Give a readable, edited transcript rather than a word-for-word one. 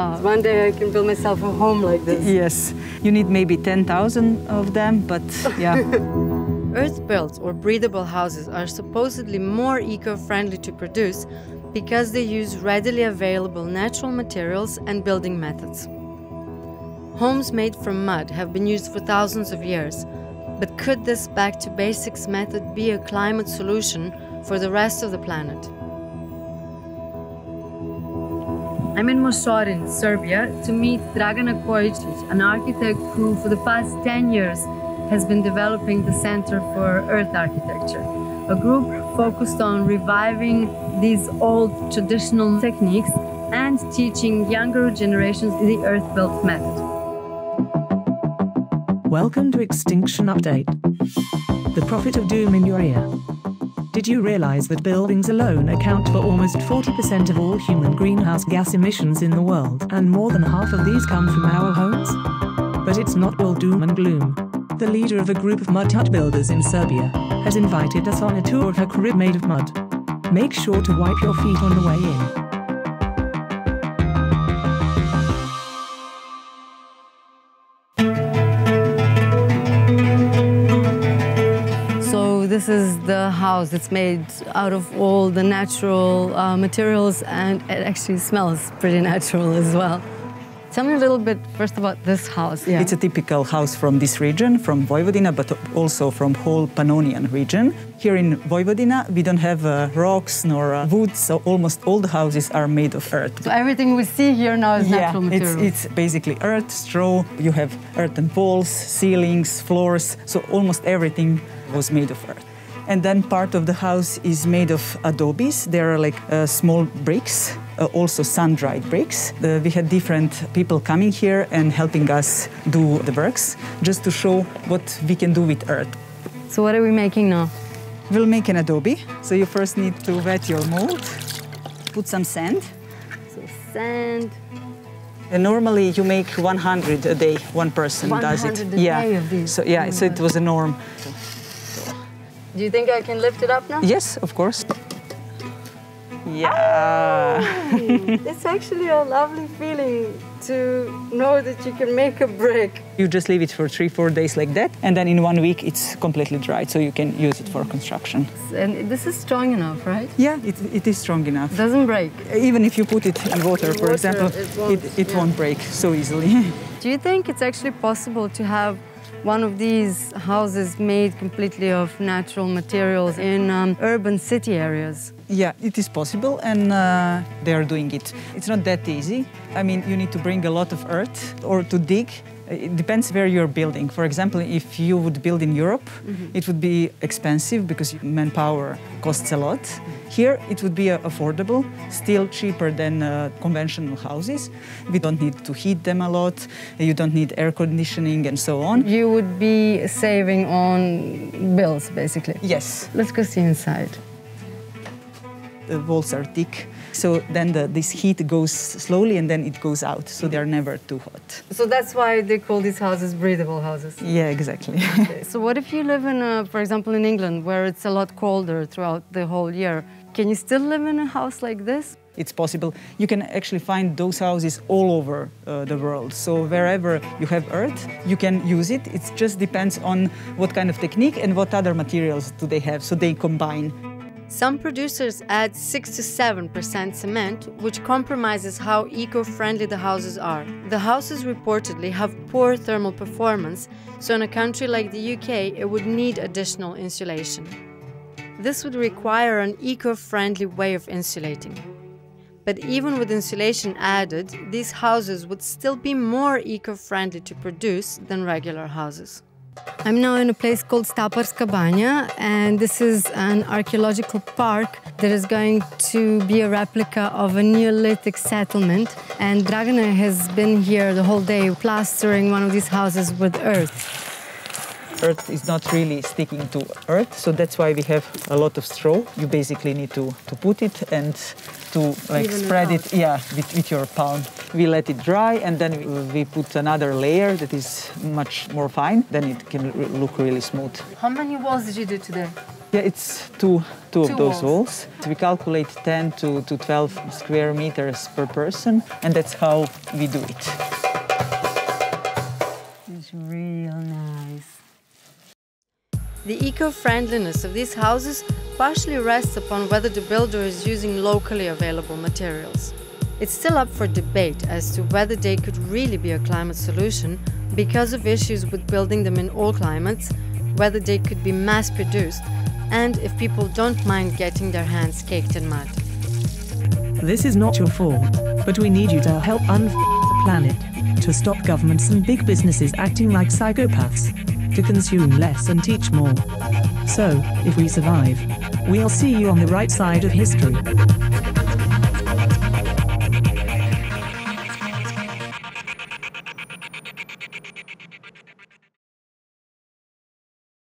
Wow. One day I can build myself a home like this. Yes. You need maybe 10,000 of them, but yeah. Earth-built or breathable houses are supposedly more eco-friendly to produce because they use readily available natural materials and building methods. Homes made from mud have been used for thousands of years, but could this back to basics method be a climate solution for the rest of the planet? I'm in Mosorin, Serbia, to meet Dragana Kojičić, an architect who for the past 10 years has been developing the Center for Earth Architecture, a group focused on reviving these old traditional techniques and teaching younger generations the earth-built method. Welcome to Extinction Update. The prophet of doom in your ear. Did you realize that buildings alone account for almost 40% of all human greenhouse gas emissions in the world, and more than half of these come from our homes? But it's not all doom and gloom. The leader of a group of mud hut builders in Serbia has invited us on a tour of her crib made of mud. Make sure to wipe your feet on the way in. This is the house. It's made out of all the natural materials, and it actually smells pretty natural as well. Tell me a little bit first about this house. Yeah. It's a typical house from this region, from Vojvodina, but also from whole Pannonian region. Here in Vojvodina, we don't have rocks nor wood, so almost all the houses are made of earth. So everything we see here now is natural material. It's basically earth, straw. You have earthen walls, ceilings, floors, so almost everything was made of earth. And then part of the house is made of adobes. They are like small bricks, also sun-dried bricks. We had different people coming here and helping us do the works, just to show what we can do with earth. So what are we making now? We'll make an adobe. So you first need to wet your mold, put some sand. So sand. And normally you make 100 a day, one person does it. 100 a day of these? So, yeah, so it was a norm. Do you think I can lift it up now? Yes, of course. Yeah. Oh, it's actually a lovely feeling to know that you can make a brick. You just leave it for 3-4 days like that, and then in 1 week it's completely dried, so you can use it for construction. And this is strong enough, right? Yeah, it is strong enough. It doesn't break? Even if you put it in water, for example, it won't break so easily. Do you think it's actually possible to have one of these houses made completely of natural materials in urban city areas? Yeah, it is possible, and they are doing it. It's not that easy. I mean, you need to bring a lot of earth or to dig. It depends where you're building. For example, if you would build in Europe, it would be expensive because manpower costs a lot. Here, it would be affordable, still cheaper than conventional houses. We don't need to heat them a lot. You don't need air conditioning and so on. You would be saving on bills, basically. Yes. Let's go see inside. The walls are thick, so then this heat goes slowly and then it goes out, so they're never too hot. So that's why they call these houses breathable houses? Yeah, exactly. Okay. So what if you live in, for example, in England, where it's a lot colder throughout the whole year? Can you still live in a house like this? It's possible. You can actually find those houses all over the world. So wherever you have earth, you can use it. It just depends on what kind of technique and what other materials do they have, so they combine. Some producers add 6 to 7% cement, which compromises how eco-friendly the houses are. The houses reportedly have poor thermal performance, so in a country like the UK, it would need additional insulation. This would require an eco-friendly way of insulating. But even with insulation added, these houses would still be more eco-friendly to produce than regular houses. I'm now in a place called Staparska Banja, and this is an archaeological park that is going to be a replica of a Neolithic settlement. And Dragana has been here the whole day plastering one of these houses with earth. Earth is not really sticking to earth, so that's why we have a lot of straw. You basically need to put it and to spread it with your palm. We let it dry, and then we put another layer that is much more fine. Then it can look really smooth. How many walls did you do today? Yeah, it's two of those walls. walls. We calculate 10 to 12 square meters per person, and that's how we do it. It's real nice. The eco-friendliness of these houses partially rests upon whether the builder is using locally available materials. It's still up for debate as to whether they could really be a climate solution because of issues with building them in all climates, whether they could be mass-produced, and if people don't mind getting their hands caked in mud. This is not your fault, but we need you to help the planet, to stop governments and big businesses acting like psychopaths, to consume less and teach more. So, if we survive, we'll see you on the right side of history.